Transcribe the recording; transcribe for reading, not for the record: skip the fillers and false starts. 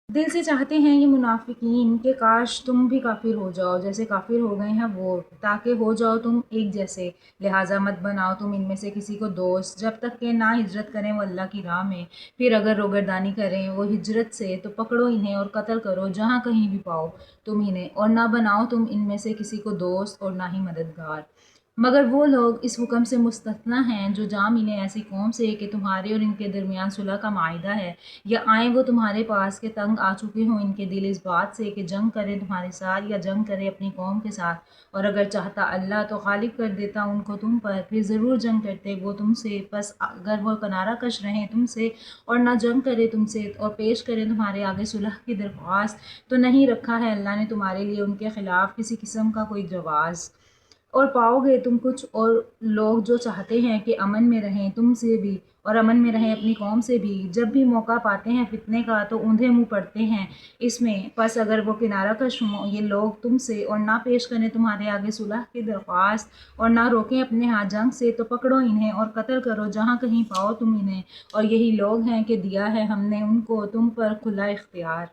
دل سے چاہتے ہیں یہ منافقین کہ کاش تم بھی کافر ہو جاؤ جیسے کافر ہو گئے ہیں وہ، تاکہ ہو جاؤ تم ایک جیسے، لہٰذا مت بناؤ تم ان میں سے کسی کو دوست جب تک کہ نہ ہجرت کریں وہ اللہ کی راہ میں، پھر اگر روگردانی کریں وہ ہجرت سے تو پکڑو انہیں اور قتل کرو جہاں کہیں بھی پاؤ تم انہیں، اور نہ بناؤ تم ان میں سے کسی کو دوست اور نہ ہی مددگار۔ مگر وہ لوگ اس حکم سے مستثنی ہیں جو جام انہیں ایسی قوم سے کہ تمہارے اور ان کے درمیان صلح کا معاہدہ ہے، یا آئیں وہ تمہارے پاس کہ تنگ آ چکے ہوں ان کے دل اس بات سے کہ جنگ کریں تمہارے ساتھ یا جنگ کریں اپنی قوم کے ساتھ، اور اگر چاہتا اللہ تو غالب کر دیتا ان کو تم پر، پھر ضرور جنگ کرتے وہ تم سے، پس اگر وہ کنارہ کش رہیں تم سے اور نہ جنگ کرے تم سے اور پیش کریں تمہارے آگے صلح کی درخواست، تو نہیں رکھا ہے اللہ نے تمہارے لیے ان کے خلاف کسی قسم کا کوئی جواز۔ اور پاؤ گے تم کچھ اور لوگ جو چاہتے ہیں کہ امن میں رہیں تم سے بھی اور امن میں رہیں اپنی قوم سے بھی، جب بھی موقع پاتے ہیں فتنے کا تو اوندھے منہ پڑتے ہیں اس میں، پس اگر وہ کنارہ کش ہوں یہ لوگ تم سے اور نہ پیش کریں تمہارے آگے صلح کی درخواست اور نہ روکیں اپنے ہاں جنگ سے، تو پکڑو انہیں اور قتل کرو جہاں کہیں پاؤ تم انہیں، اور یہی لوگ ہیں کہ دیا ہے ہم نے ان کو تم پر کھلا اختیار۔